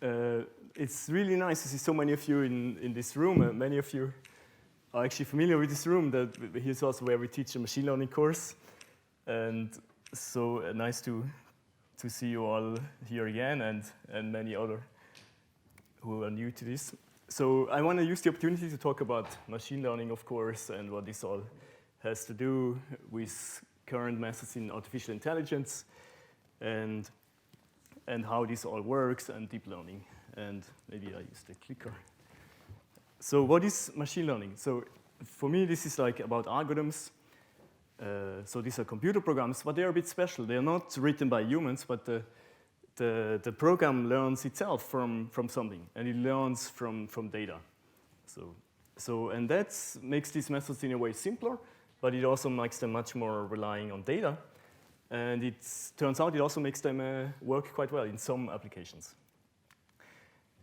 It's really nice to see so many of you in this room. Many of you are actually familiar with this room. That here's also where we teach a machine learning course. And so nice to see you all here again and many other who are new to this. So I want to use the opportunity to talk about machine learning, of course, and what this all has to do with current methods in artificial intelligence and how this all works and deep learning. And maybe I use the clicker. So what is machine learning? So for me, this is like about algorithms. So these are computer programs, but they're a bit special. They're not written by humans, but the program learns itself from something, and it learns from data. And that makes these methods in a way simpler, but it also makes them much more relying on data. And it turns out it also makes them work quite well in some applications.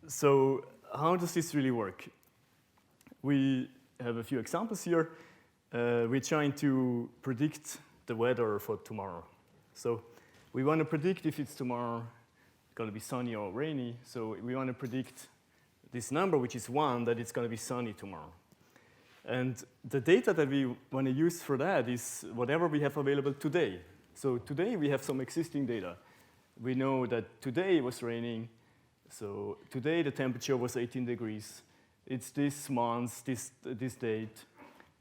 So how does this really work? We have a few examples here. We're trying to predict the weather for tomorrow. So we want to predict if it's tomorrow going to be sunny or rainy. So we want to predict this number, which is 1, that it's going to be sunny tomorrow. And the data that we want to use for that is whatever we have available today. So today we have some existing data. We know that today it was raining. So today the temperature was 18 degrees. It's this month, this date.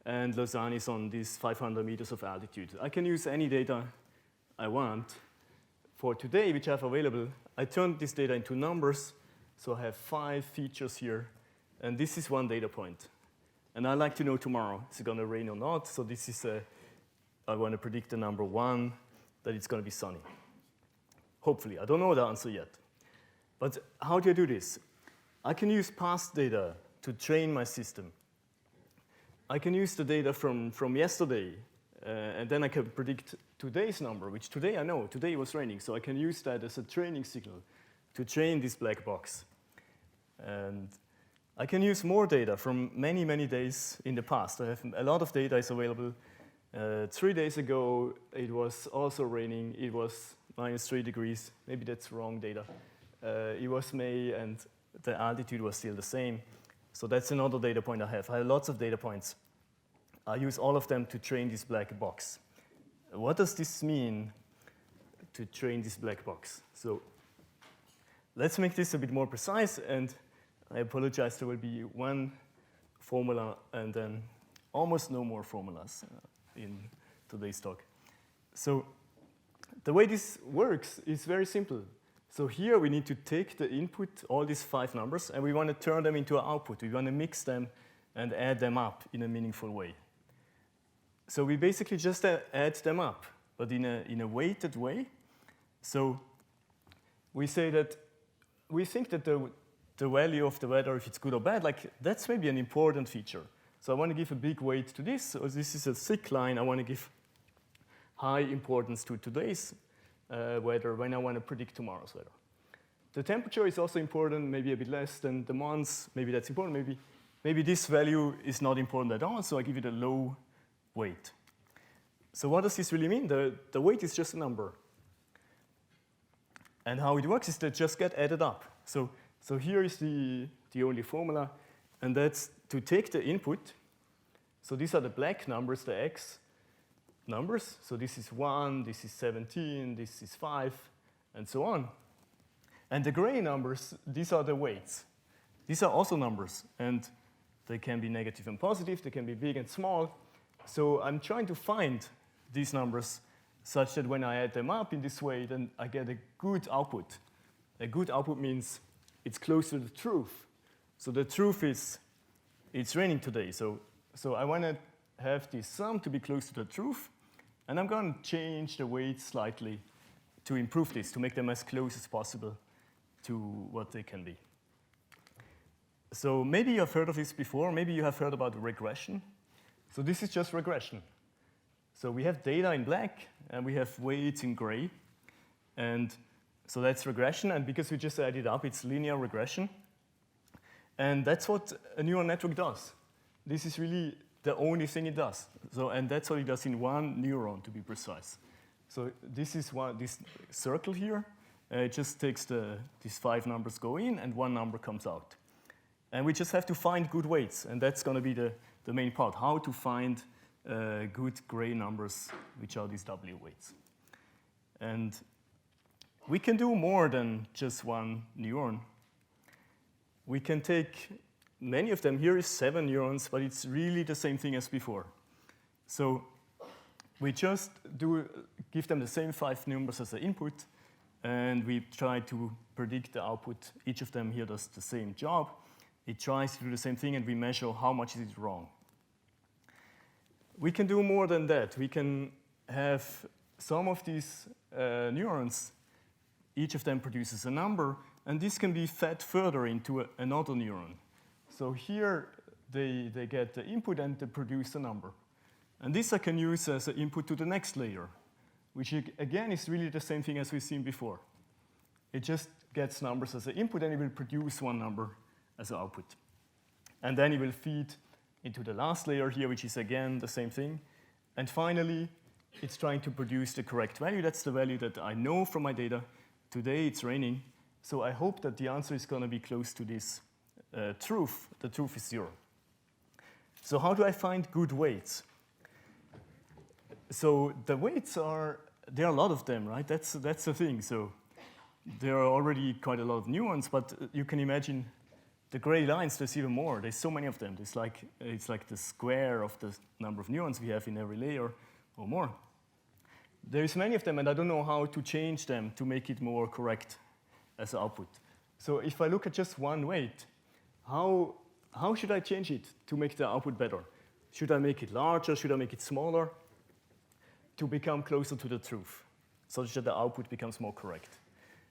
And Lausanne is on these 500 meters of altitude. I can use any data I want. For today, which I have available, I turned this data into numbers. So I have 5 features here. And this is one data point. And I like to know tomorrow, is it going to rain or not? So this is I want to predict the number 1, that it's going to be sunny. Hopefully. I don't know the answer yet. But how do I do this? I can use past data to train my system. I can use the data from yesterday, and then I can predict today's number, which today I know. Today it was raining, so I can use that as a training signal to train this black box. And I can use more data from many, many days in the past. I have a lot of data is available. 3 days ago, it was also raining. It was -3 degrees. Maybe that's wrong data. It was May, and the altitude was still the same. So that's another data point I have. I have lots of data points. I use all of them to train this black box. What does this mean to train this black box? So let's make this a bit more precise, and I apologize, there will be one formula and then almost no more formulas in today's talk. So the way this works is very simple. So here we need to take the input, all these 5 numbers, and we want to turn them into an output. We want to mix them and add them up in a meaningful way. So we basically just add them up, but in a weighted way. So we say that we think that the value of the weather, if it's good or bad, like that's maybe an important feature. So I want to give a big weight to this. So this is a thick line. I want to give high importance to today's weather when I want to predict tomorrow's weather. The temperature is also important, maybe a bit less than the months. Maybe that's important. Maybe this value is not important at all, so I give it a low weight. So what does this really mean? The weight is just a number. And how it works is they just get added up. So here is the only formula, and that's to take the input. So these are the black numbers, the x numbers. So this is 1, this is 17, this is 5, and so on. And the gray numbers, these are the weights. These are also numbers, and they can be negative and positive, they can be big and small. So I'm trying to find these numbers such that when I add them up in this way, then I get a good output. A good output means it's close to the truth. So the truth is, it's raining today. So I want to have this sum to be close to the truth, and I'm going to change the weights slightly to improve this, to make them as close as possible to what they can be. So maybe you have heard of this before. Maybe you have heard about regression. So this is just regression. So we have data in black, and we have weights in gray. And so that's regression, and because we just add it up, it's linear regression. And that's what a neural network does. This is really the only thing it does. And that's what it does in one neuron, to be precise. So this is this circle here, It just takes these 5 numbers go in, and 1 number comes out. And we just have to find good weights, and that's going to be the main part, how to find good gray numbers, which are these W weights. And we can do more than just 1 neuron. We can take many of them. Here is 7 neurons, but it's really the same thing as before. So we just give them the same 5 numbers as the input, and we try to predict the output. Each of them here does the same job. It tries to do the same thing, and we measure how much is it wrong. We can do more than that. We can have some of these neurons, each of them produces a number, and this can be fed further into another neuron. So here they get the input and they produce a number. And this I can use as an input to the next layer, which again is really the same thing as we've seen before. It just gets numbers as an input, and it will produce 1 number as an output. And then it will feed into the last layer here, which is again the same thing. And finally, it's trying to produce the correct value. That's the value that I know from my data. Today it's raining, so I hope that the answer is going to be close to this truth. The truth is 0. So how do I find good weights? So the weights there are a lot of them, right? That's the thing. So there are already quite a lot of new ones, but you can imagine the gray lines, there's even more. There's so many of them. It's like the square of the number of neurons we have in every layer or more. There's many of them, and I don't know how to change them to make it more correct as output. So if I look at just 1 weight, how should I change it to make the output better? Should I make it larger? Should I make it smaller? To become closer to the truth, such that the output becomes more correct.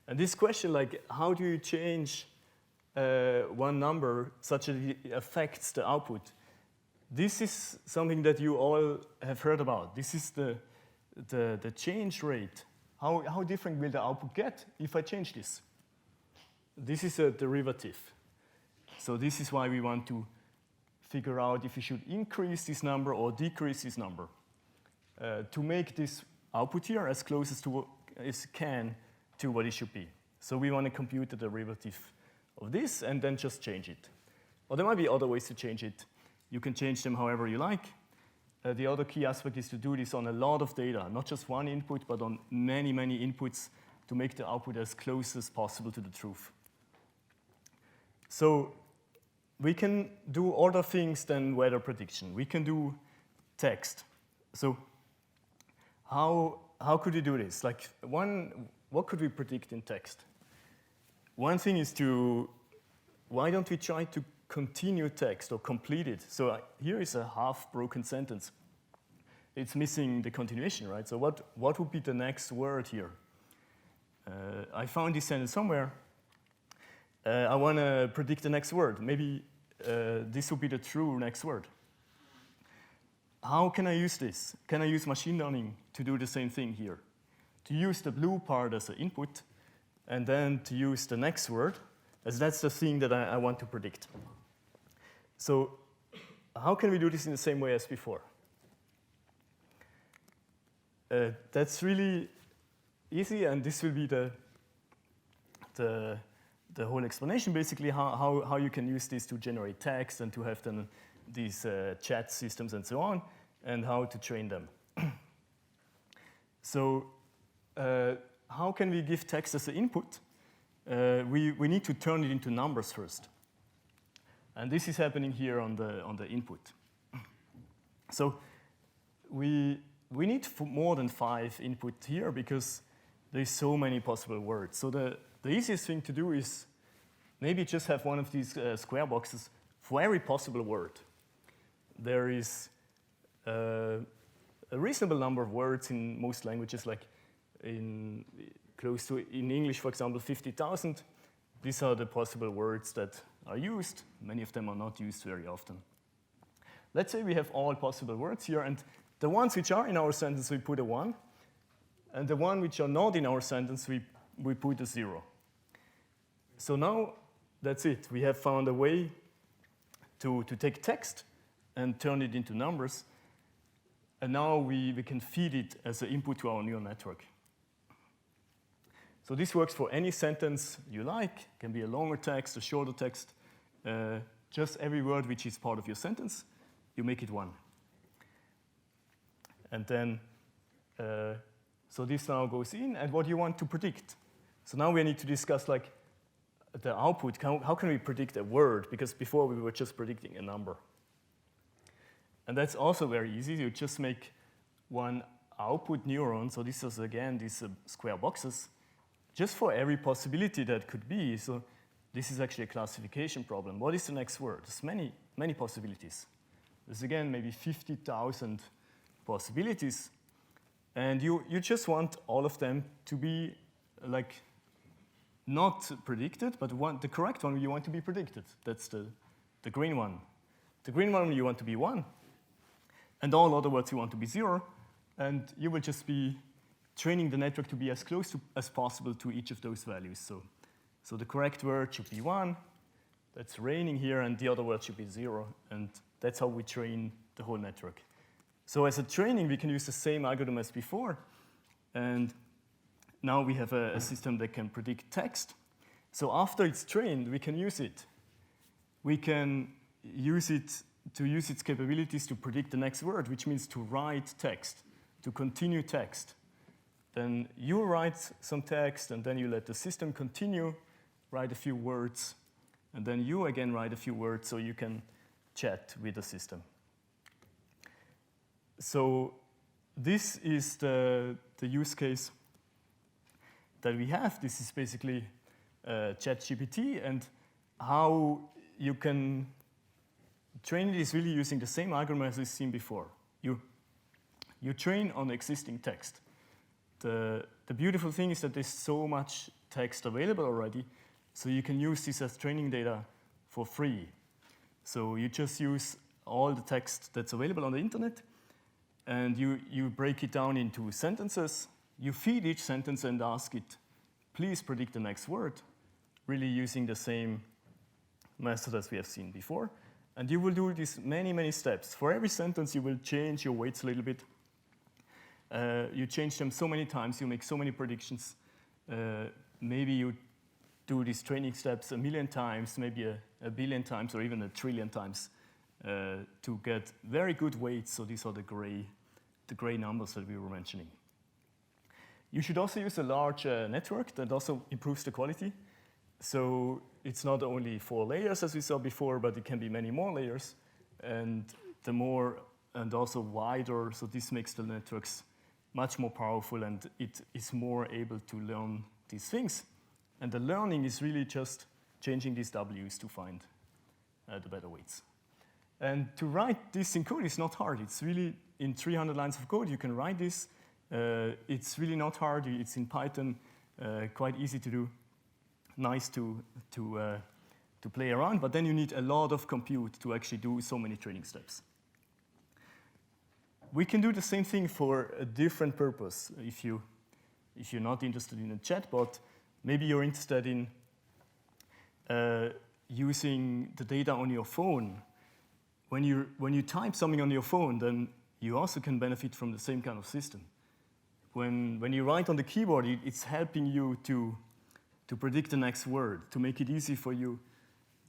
And this question, like how do you change 1 number such that it affects the output? This is something that you all have heard about. This is the change rate. How different will the output get if I change this? This is a derivative. So this is why we want to figure out if we should increase this number or decrease this number to make this output here as close as can to what it should be. So we want to compute the derivative of this and then just change it. Or there might be other ways to change it. You can change them however you like. The other key aspect is to do this on a lot of data, not just 1 input, but on many, many inputs to make the output as close as possible to the truth. So we can do other things than weather prediction. We can do text. So how could we do this? Like what could we predict in text? One thing is why don't we try to continue text or complete it? So here is a half-broken sentence. It's missing the continuation, right? So what would be the next word here? I found this sentence somewhere. I want to predict the next word. Maybe this would be the true next word. How can I use this? Can I use machine learning to do the same thing here? To use the blue part as an input, and then to use the next word, as that's the thing that I want to predict. So how can we do this in the same way as before? That's really easy, and this will be the whole explanation, basically, how you can use this to generate text and to have then these chat systems and so on, and how to train them. So how can we give text as an input? We need to turn it into numbers first. And this is happening here on the input. So we need more than 5 input here because there's so many possible words. So the easiest thing to do is maybe just have one of these square boxes for every possible word. There is a reasonable number of words in most languages, like in English, for example, 50,000. These are the possible words that are used. Many of them are not used very often. Let's say we have all possible words here, and the ones which are in our sentence, we put a 1, and the ones which are not in our sentence, we put a 0. So now, that's it. We have found a way to take text and turn it into numbers, and now we can feed it as an input to our neural network. So this works for any sentence you like. It can be a longer text, a shorter text. Just every word which is part of your sentence, you make it 1. And then, so this now goes in, and what you want to predict. So now we need to discuss like the output. How can we predict a word? Because before we were just predicting a number. And that's also very easy. You just make one output neuron. So this is, again, these square boxes, just for every possibility that could be. So this is actually a classification problem. What is the next word? There's many, many possibilities. There's, again, maybe 50,000 possibilities. And you just want all of them to be like not predicted, but the correct one you want to be predicted. That's the green one. The green one you want to be 1. And all other words you want to be 0. And you will just be training the network to be as close as possible to each of those values. So the correct word should be 1. That's raining here, and the other word should be 0. And that's how we train the whole network. So as a training, we can use the same algorithm as before. And now we have a system that can predict text. So after it's trained, we can use it. We can use it to use its capabilities to predict the next word, which means to write text, to continue text. Then you write some text, and then you let the system continue, write a few words, and then you again write a few words so you can chat with the system. So this is the use case that we have. This is basically ChatGPT, and how you can train it is really using the same algorithm as we've seen before. You train on existing text. The beautiful thing is that there's so much text available already, so you can use this as training data for free. So you just use all the text that's available on the internet, and you break it down into sentences. You feed each sentence and ask it, please predict the next word, really using the same method as we have seen before. And you will do this many, many steps. For every sentence, you will change your weights a little bit. You change them so many times, you make so many predictions. Maybe you do these training steps 1,000,000 times, maybe a billion times, or even 1,000,000,000,000 times to get very good weights. So these are the gray numbers that we were mentioning. You should also use a large network that also improves the quality. So it's not only 4 layers as we saw before, but it can be many more layers, and the more and also wider. So this makes the networks much more powerful, and it is more able to learn these things. And the learning is really just changing these W's to find the better weights. And to write this in code is not hard. It's really in 300 lines of code. You can write this. It's really not hard. It's in Python, quite easy to do. Nice to play around, but then you need a lot of compute to actually do so many training steps. We can do the same thing for a different purpose. If you're not interested in a chatbot, maybe you're interested in using the data on your phone. When you type something on your phone, then you also can benefit from the same kind of system. When you write on the keyboard, it's helping you to predict the next word, to make it easy for you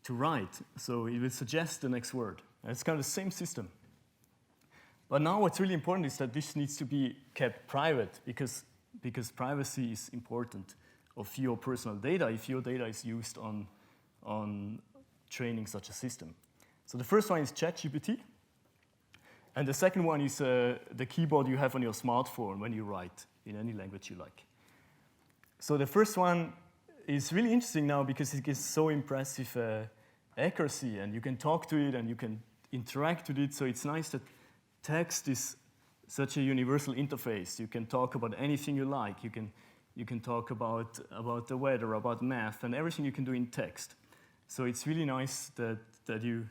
to write. So it will suggest the next word. And it's kind of the same system. But now what's really important is that this needs to be kept private, because privacy is important of your personal data if your data is used on training such a system. So the first one is ChatGPT. And the second one is the keyboard you have on your smartphone when you write in any language you like. So the first one is really interesting now because it gives so impressive accuracy, and you can talk to it and you can interact with it. So it's nice that text is such a universal interface. You can talk about anything you like. You can talk about the weather, about math, and everything you can do in text. So it's really nice that it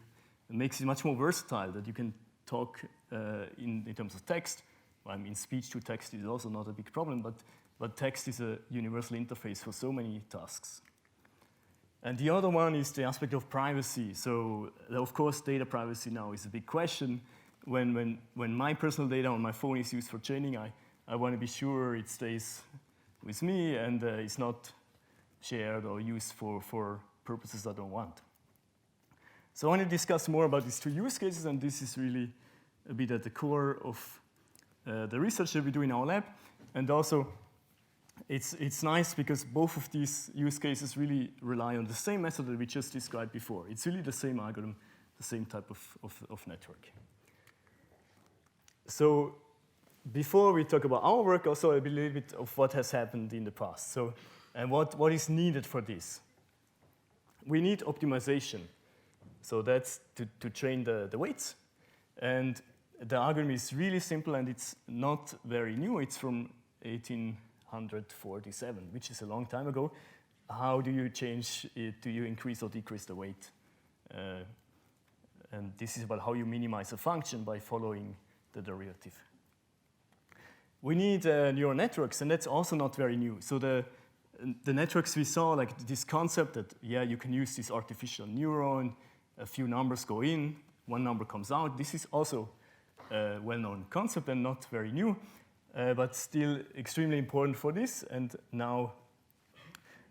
makes it much more versatile, that you can talk in terms of text. Well, I mean, speech to text is also not a big problem, but text is a universal interface for so many tasks. And the other one is the aspect of privacy. So, of course, data privacy now is a big question. When my personal data on my phone is used for training, I want to be sure it stays with me, and it's not shared or used for purposes I don't want. So I want to discuss more about these two use cases, and this is really a bit at the core of the research that we do in our lab. And also, it's nice because both of these use cases really rely on the same method that we just described before. It's really the same algorithm, the same type of network. So before we talk about our work, also a little bit of what has happened in the past. So, and what is needed for this? We need optimization. So that's to train the weights. And the algorithm is really simple, and it's not very new. It's from 1847, which is a long time ago. How do you change it? Do you increase or decrease the weight? And this is about how you minimize a function by following the derivative. We need neural networks, and that's also not very new. So the networks we saw, like this concept that, yeah, you can use this artificial neuron, a few numbers go in, one number comes out. This is also a well-known concept and not very new, but still extremely important for this, and now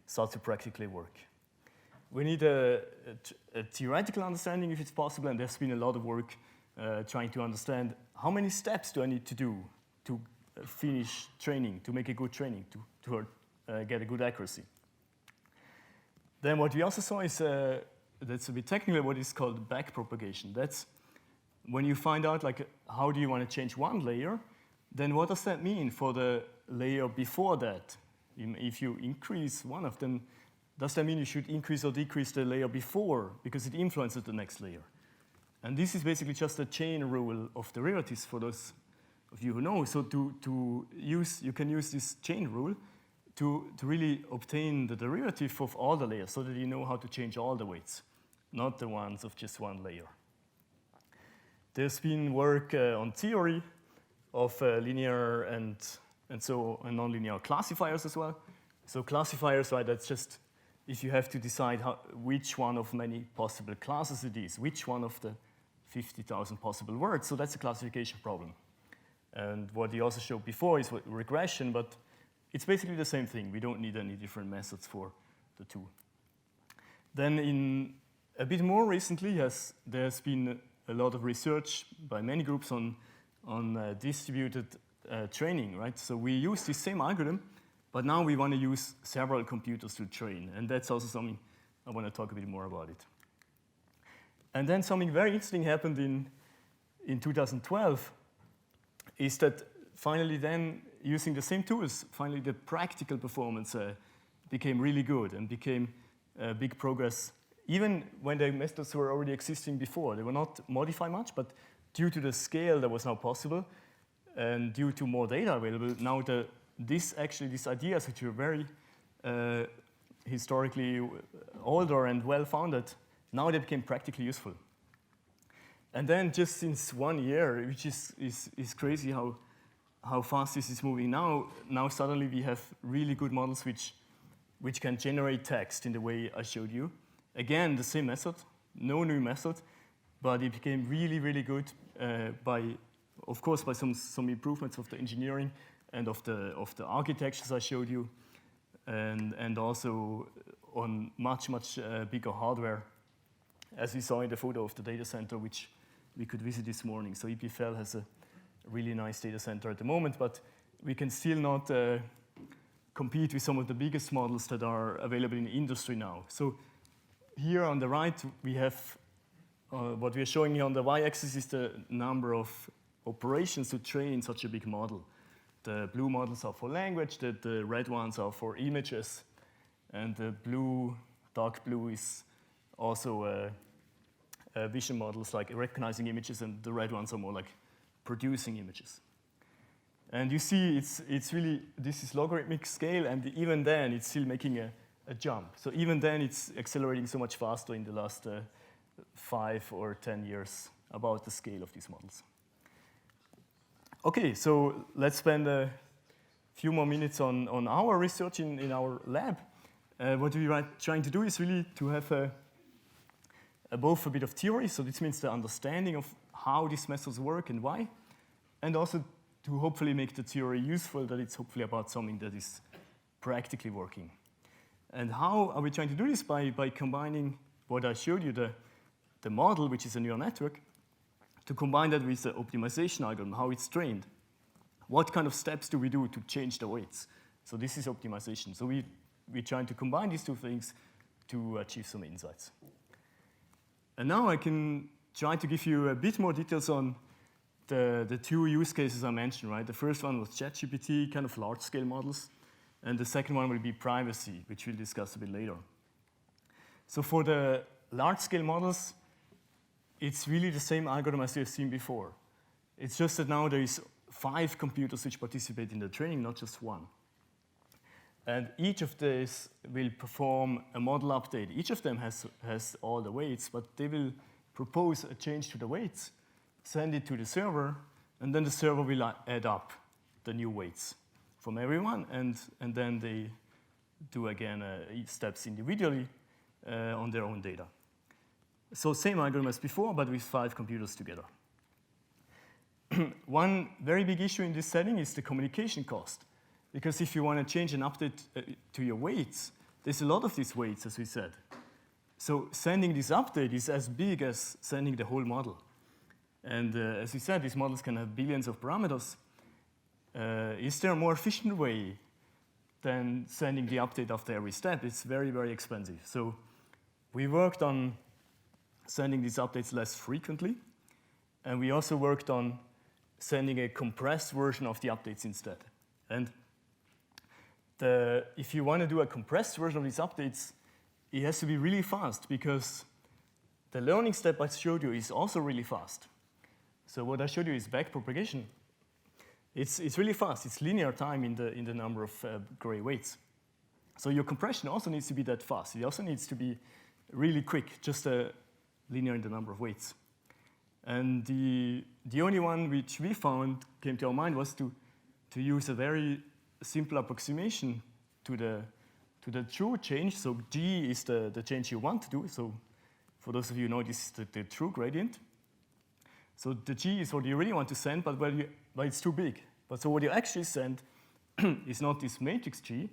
starts to practically work. We need a theoretical understanding if it's possible, and there's been a lot of work trying to understand how many steps do I need to do to finish training, to make a good training, to get a good accuracy. Then what we also saw is, that's a bit technical, what is called backpropagation. That's when you find out, like, how do you want to change one layer, then what does that mean for the layer before that? If you increase one of them, does that mean you should increase or decrease the layer before, because it influences the next layer? And this is basically just a chain rule of derivatives for those of you who know. So you can use this chain rule to really obtain the derivative of all the layers so that you know how to change all the weights, not the ones of just one layer. There's been work on theory of linear and nonlinear classifiers as well. So classifiers, right, that's just if you have to decide which one of many possible classes it is, which one of the 50,000 possible words. So that's a classification problem. And what he also showed before is regression, but it's basically the same thing. We don't need any different methods for the two. Then in a bit more recently, there's been a lot of research by many groups on distributed training, right? So we use the same algorithm, but now we want to use several computers to train. And that's also something I want to talk a bit more about it. And then something very interesting happened in 2012, is that finally then, using the same tools, finally the practical performance became really good and became big progress, even when the methods were already existing before. They were not modified much, but due to the scale that was now possible, and due to more data available, now these ideas, which were very historically older and well-founded, now they became practically useful. And then just since 1 year, which is crazy how fast this is moving now suddenly we have really good models which can generate text in the way I showed you. Again, the same method, no new method, but it became really, really good of course, by some improvements of the engineering and of the architectures I showed you, and also on much bigger hardware, as we saw in the photo of the data center, which we could visit this morning. So EPFL has a really nice data center at the moment, but we can still not compete with some of the biggest models that are available in the industry now. So here on the right, we have what we are showing here on the y-axis is the number of operations to train such a big model. The blue models are for language, the red ones are for images, and the dark blue is also vision models, like recognizing images, and the red ones are more like producing images. And you see, it's really, this is logarithmic scale, and even then, it's still making a jump. So even then, it's accelerating so much faster in the last 5 or 10 years about the scale of these models. Okay, so let's spend a few more minutes on our research in our lab. What we are trying to do is really to have both a bit of theory, so this means the understanding of how these methods work and why, and also to hopefully make the theory useful, that it's hopefully about something that is practically working. And how are we trying to do this? By combining what I showed you, the model, which is a neural network, to combine that with the optimization algorithm, how it's trained. What kind of steps do we do to change the weights? So this is optimization. So we're trying to combine these two things to achieve some insights. And now I can try to give you a bit more details on the two use cases I mentioned, right? The first one was ChatGPT, kind of large-scale models. And the second one will be privacy, which we'll discuss a bit later. So for the large-scale models, it's really the same algorithm as you've seen before. It's just that now there is 5 computers which participate in the training, not just 1. And each of these will perform a model update. Each of them has all the weights, but they will propose a change to the weights, send it to the server, and then the server will add up the new weights from everyone, and then they do again each steps individually on their own data. So same algorithm as before, but with 5 computers together. One very big issue in this setting is the communication cost. Because if you want to change an update to your weights, there's a lot of these weights, as we said. So sending this update is as big as sending the whole model. And as we said, these models can have billions of parameters. Is there a more efficient way than sending the update after every step? It's very, very expensive. So we worked on sending these updates less frequently. And we also worked on sending a compressed version of the updates instead. And if you want to do a compressed version of these updates, it has to be really fast because the learning step I showed you is also really fast. So what I showed you is backpropagation. It's really fast. It's linear time in the number of gray weights. So your compression also needs to be that fast. It also needs to be really quick, just linear in the number of weights. And the only one which we found came to our mind was to use a very simple approximation to the true change. So G is the change you want to do. So for those of you who know, this is the true gradient. So the G is what you really want to send, but it's too big. But so what you actually send is not this matrix G,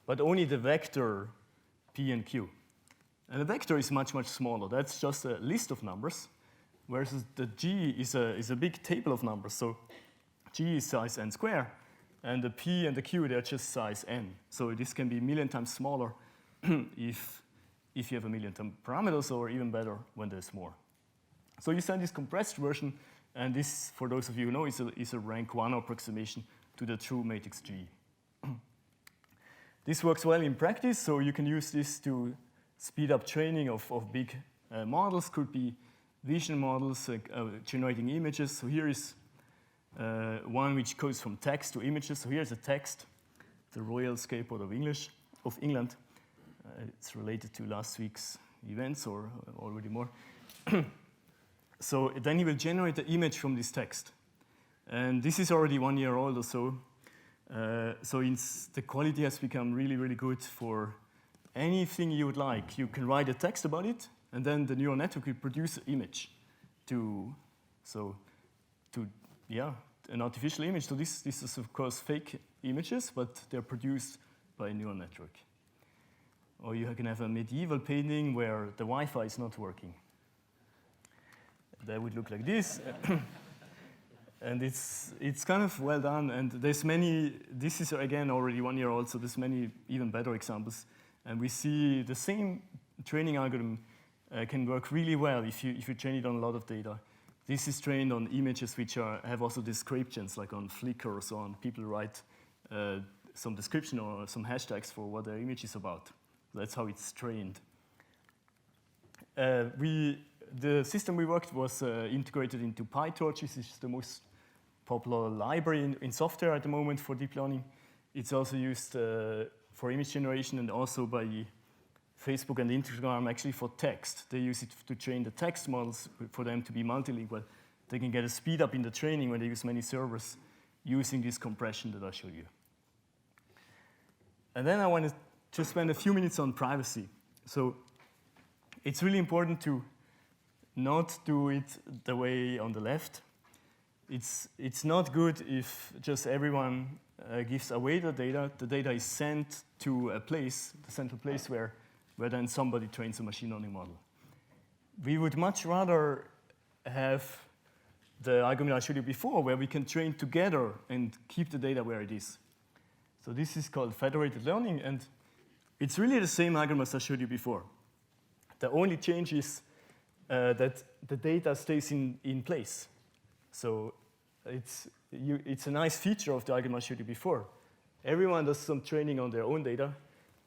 but only the vector P and Q. And the vector is much, much smaller. That's just a list of numbers, whereas the G is a big table of numbers. So G is size n squared, and the P and the Q, they're just size n. So this can be a million times smaller if you have a million parameters, or even better when there's more. So you send this compressed version, and this, for those of you who know, is a rank 1 approximation to the true matrix G. This works well in practice, so you can use this to speed up training of big models. Could be vision models, generating images. So here is one which goes from text to images. So here's a text, the Royal Skateboard of England. It's related to last week's events, or already more. So then he will generate the image from this text. And this is already 1 year old or so. So the quality has become really, really good for anything you would like. You can write a text about it, and then the neural network will produce an image an artificial image. So this is, of course, fake images, but they're produced by a neural network. Or you can have a medieval painting where the Wi-Fi is not working. That would look like this. And it's kind of well done. And there's many, this is again already 1 year old, so there's many even better examples. And we see the same training algorithm can work really well if you train it on a lot of data. This is trained on images which have also descriptions, like on Flickr or so on. People write some description or some hashtags for what their image is about. That's how it's trained. The system we worked was integrated into PyTorch, which is the most popular library in software at the moment for deep learning. It's also used for image generation, and also by Facebook and Instagram actually for text. They use it to train the text models for them to be multilingual. They can get a speed up in the training when they use many servers using this compression that I showed you. And then I want to spend a few minutes on privacy. So it's really important to not do it the way on the left. It's not good if just everyone gives away the data is sent to a place, the central place where then somebody trains a machine learning model. We would much rather have the argument I showed you before, where we can train together and keep the data where it is. So this is called federated learning, and it's really the same argument as I showed you before. The only change is that the data stays in place. So it's a nice feature of the argument I showed you before. Everyone does some training on their own data,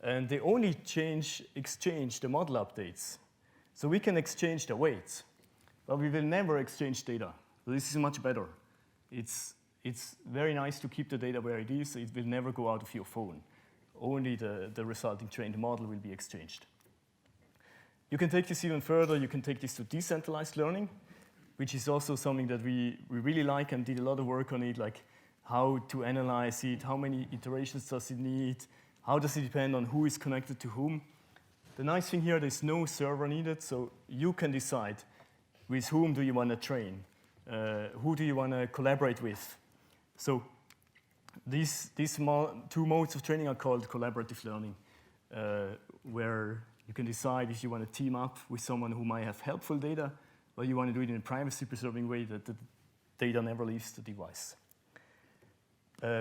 and they only exchange the model updates. So we can exchange the weights, but we will never exchange data. So this is much better. It's very nice to keep the data where it is. It will never go out of your phone. Only the resulting trained model will be exchanged. You can take this even further. You can take this to decentralized learning, which is also something that we really like and did a lot of work on it, like how to analyze it, how many iterations does it need, how does it depend on who is connected to whom. The nice thing here, there's no server needed, so you can decide with whom do you want to train, who do you want to collaborate with. So these two modes of training are called collaborative learning, where you can decide if you want to team up with someone who might have helpful data, or you want to do it in a privacy-preserving way that the data never leaves the device.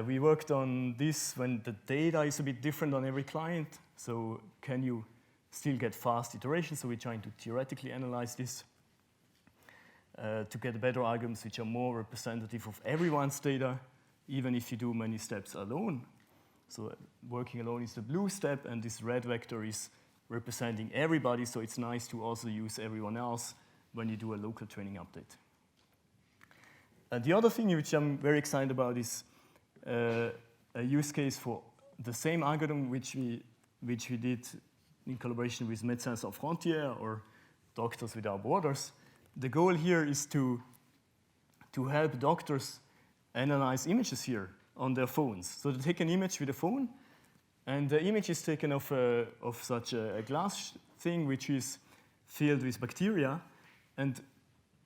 We worked on this when the data is a bit different on every client. So can you still get fast iterations? So we're trying to theoretically analyze this to get better algorithms which are more representative of everyone's data, even if you do many steps alone. So working alone is the blue step, and this red vector is representing everybody. So it's nice to also use everyone else when you do a local training update. The other thing which I'm very excited about is a use case for the same algorithm which we did in collaboration with Médecins Sans Frontières or Doctors Without Borders. The goal here is to help doctors analyze images here on their phones. So they take an image with a phone, and the image is taken of such a glass thing which is filled with bacteria, and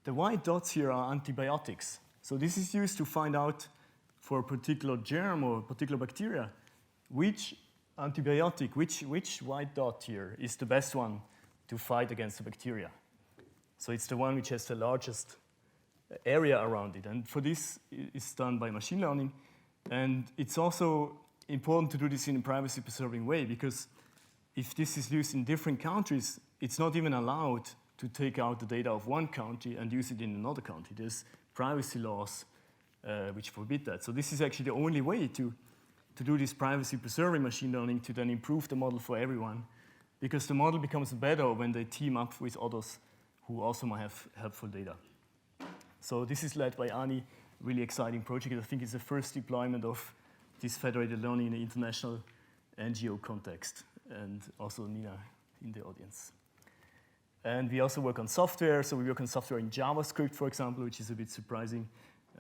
the white dots here are antibiotics. So this is used to find out for a particular germ or a particular bacteria, which antibiotic, which white dot here is the best one to fight against the bacteria. So it's the one which has the largest area around it. And for this, it's done by machine learning. And it's also important to do this in a privacy-preserving way, because if this is used in different countries, it's not even allowed to take out the data of one country and use it in another country. There's privacy laws which forbid that. So this is actually the only way to do this privacy-preserving machine learning to then improve the model for everyone, because the model becomes better when they team up with others who also might have helpful data. So this is led by Ani, really exciting project. I think it's the first deployment of this federated learning in an international NGO context, and also Nina in the audience. And we also work on software. So we work on software in JavaScript, for example, which is a bit surprising.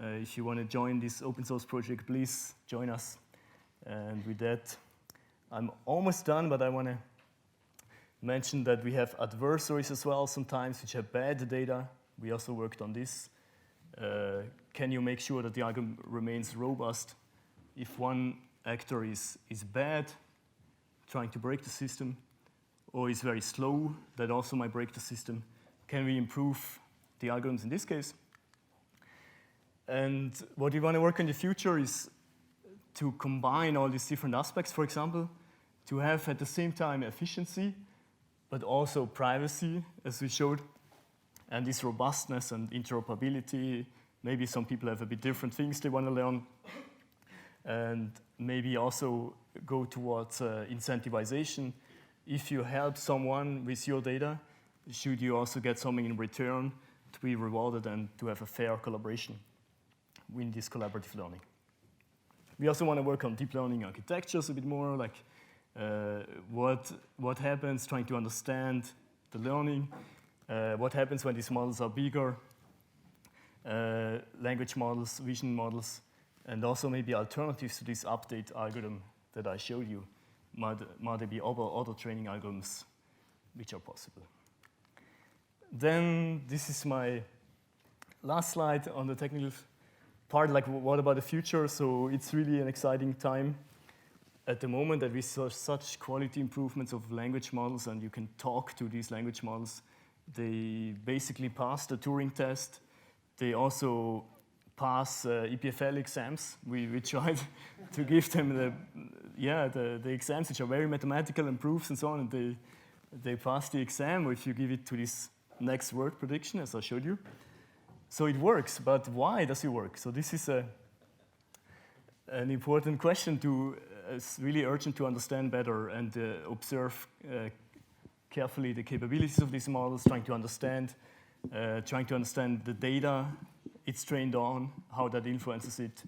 If you want to join this open source project, please join us. And with that, I'm almost done, but I want to mention that we have adversaries as well sometimes, which have bad data. We also worked on this. Can you make sure that the algorithm remains robust? If one actor is bad, trying to break the system, or is very slow, that also might break the system, can we improve the algorithms in this case? And what we want to work on in the future is to combine all these different aspects, for example, to have at the same time efficiency, but also privacy, as we showed, and this robustness and interoperability. Maybe some people have a bit different things they want to learn, and maybe also go towards incentivization. If you help someone with your data, should you also get something in return to be rewarded and to have a fair collaboration in this collaborative learning? We also want to work on deep learning architectures a bit more, like what happens trying to understand the learning, what happens when these models are bigger, language models, vision models, and also maybe alternatives to this update algorithm that I showed you. Might there be other training algorithms which are possible? Then this is my last slide on the technical part like what about the future? So it's really an exciting time at the moment that we saw such quality improvements of language models, and you can talk to these language models. They basically pass the Turing test. They also pass EPFL exams. We tried to give them the exams, which are very mathematical and proofs and so on, and they pass the exam if you give it to this next word prediction, as I showed you. So it works, but why does it work? So this is an important question it's really urgent to understand better and observe carefully the capabilities of these models, trying to understand the data it's trained on, how that influences it,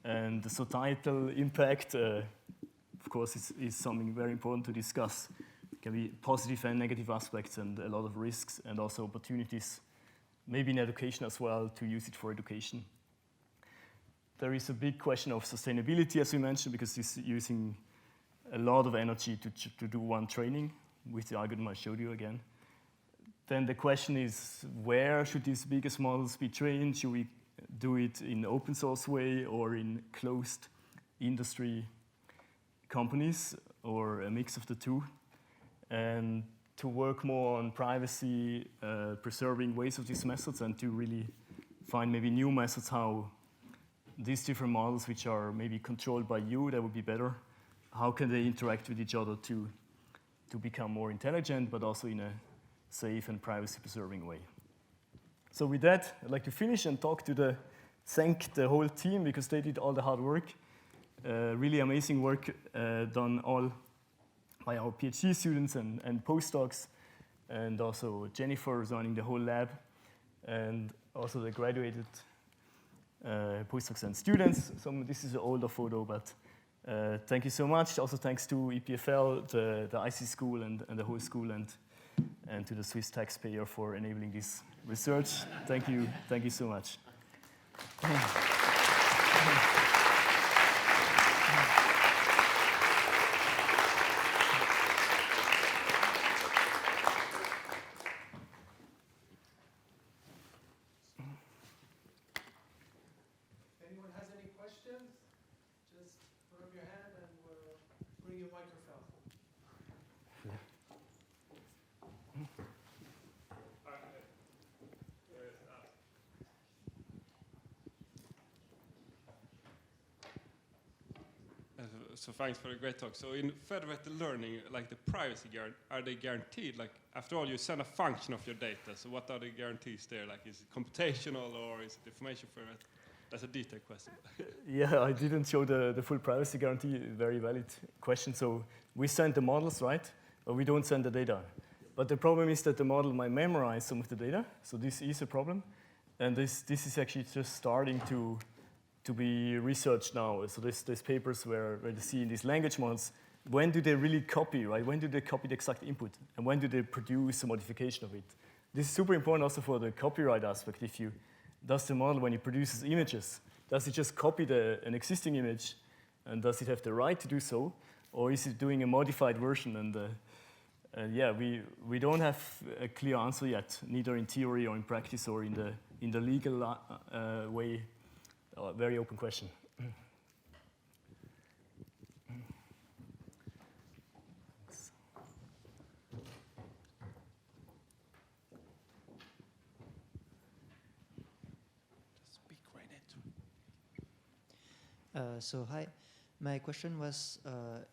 and the societal impact, of course, is something very important to discuss. It can be positive and negative aspects and a lot of risks and also opportunities, maybe in education as well, to use it for education. There is a big question of sustainability, as we mentioned, because it's using a lot of energy to do one training with the algorithm I showed you again. Then the question is, where should these biggest models be trained? Should we do it in an open source way or in closed industry companies, or a mix of the two? And to work more on privacy, preserving ways of these methods, and to really find maybe new methods how these different models, which are maybe controlled by you, that would be better. How can they interact with each other to become more intelligent, but also in a safe and privacy-preserving way? So with that, I'd like to finish and thank the whole team, because they did all the hard work. Really amazing work done all by our PhD students and postdocs, and also Jennifer running the whole lab, and also the graduated postdocs and students. This is an older photo, but thank you so much. Also thanks to EPFL, the IC school, and the whole school, and to the Swiss taxpayer for enabling this research. Thank you so much. So thanks for a great talk. So in federated learning, like the privacy are they guaranteed? Like, after all, you send a function of your data. So what are the guarantees there? Like, is it computational or is it information federated? That's a detailed question. Yeah, I didn't show the full privacy guarantee. Very valid question. So we send the models, right? But we don't send the data. But the problem is that the model might memorize some of the data. So this is a problem. And this is actually just starting to be researched now. So there's papers where they see in these language models, when do they really copy, right? When do they copy the exact input? And when do they produce a modification of it? This is super important also for the copyright aspect. Does the model, when it produces images, does it just copy an existing image, and does it have the right to do so? Or is it doing a modified version? And yeah, we don't have a clear answer yet, neither in theory or in practice or in the legal way. Very open question. Speak right into. So hi, my question was,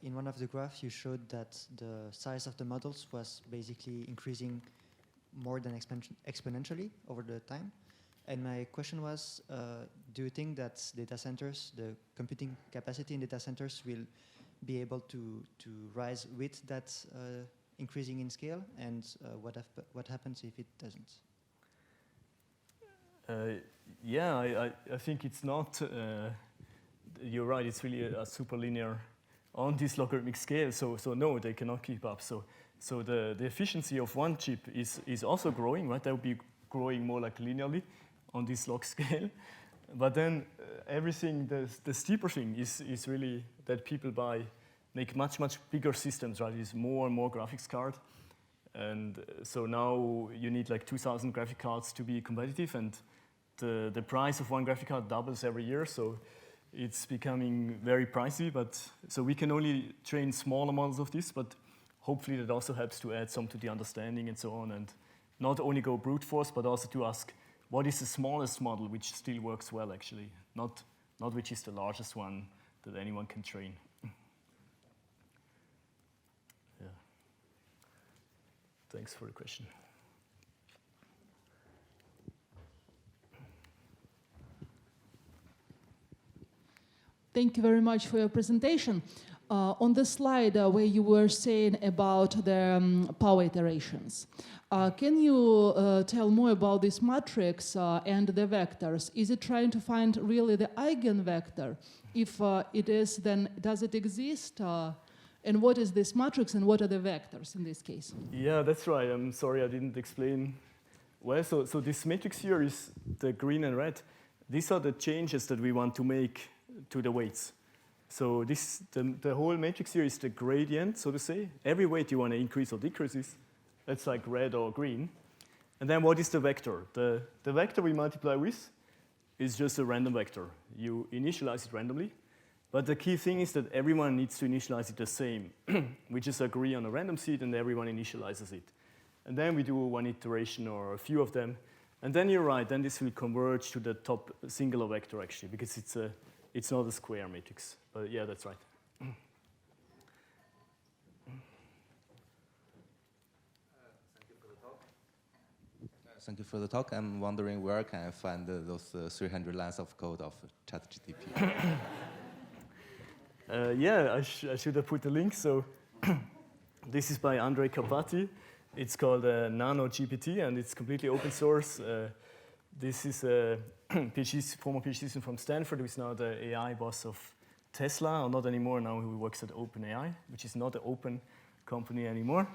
in one of the graphs you showed that the size of the models was basically increasing more than exponentially over the time. And my question was, do you think that data centers, the computing capacity in data centers will be able to rise with that increasing in scale? And what happens if it doesn't? Yeah, I think it's not, you're right, it's really a super linear on this logarithmic scale. So no, they cannot keep up. So the efficiency of one chip is also growing, right? That would be growing more like linearly on this log scale. But then everything, the steeper thing is really that people make much bigger systems, right? It's more and more graphics card. And so now you need like 2,000 graphic cards to be competitive, and the price of one graphic card doubles every year, so it's becoming very pricey. But so we can only train smaller models of this, but hopefully that also helps to add some to the understanding and so on, and not only go brute force, but also to ask what is the smallest model which still works well, actually, not which is the largest one that anyone can train. Yeah. Thanks for the question. Thank you very much for your presentation. On the slide where you were saying about the power iterations, can you tell more about this matrix and the vectors? Is it trying to find really the eigenvector? If it is, then does it exist? And what is this matrix and what are the vectors in this case? Yeah, that's right. I'm sorry I didn't explain well. So this matrix here is the green and red. These are the changes that we want to make to the weights. So the whole matrix here is the gradient, so to say. Every weight you want to increase or decrease, that's like red or green. And then what is the vector? The vector we multiply with is just a random vector. You initialize it randomly. But the key thing is that everyone needs to initialize it the same. We just agree on a random seed and everyone initializes it. And then we do one iteration or a few of them. And then you're right, then this will converge to the top singular vector actually, because it's not a square matrix. But yeah, that's right. Thank you for the talk. I'm wondering where can I find those 300 lines of code of ChatGPT? Yeah, I should have put the link. So this is by Andrej Karpathy. It's called Nano GPT, and it's completely open source. This is a former PhD student from Stanford, who is now the AI boss of Tesla, or not anymore, now he works at OpenAI, which is not an open company anymore.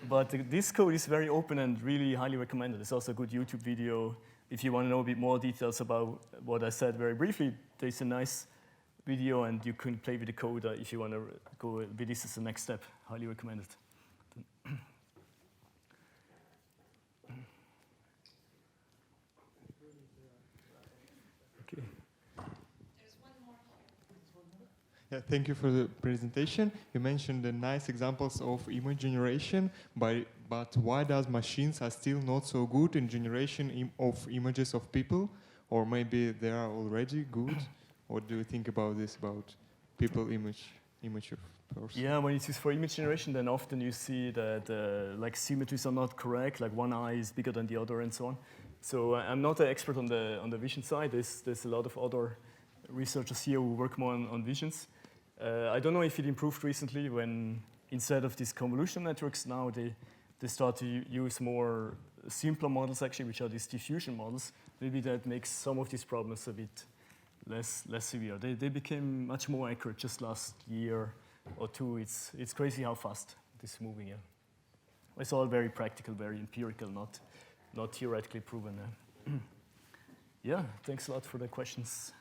But this code is very open and really highly recommended. There's also a good YouTube video. If you want to know a bit more details about what I said very briefly, there's a nice video, and you can play with the code if you want to go with this as the next step. Highly recommended. Okay. Yeah, thank you for the presentation. You mentioned the nice examples of image generation, but why does machines are still not so good in generation of images of people? Or maybe they are already good? What do you think about this, about people image of person? Yeah, when it's used for image generation, then often you see that like symmetries are not correct, like one eye is bigger than the other and so on. So I'm not an expert on the vision side. There's a lot of other researchers here who work more on visions. I don't know if it improved recently when instead of these convolution networks now they start to use more simpler models actually, which are these diffusion models. Maybe that makes some of these problems a bit less severe. They became much more accurate just last year or two. It's crazy how fast this is moving. Yeah. It's all very practical, very empirical, not theoretically proven. Yeah, thanks a lot for the questions.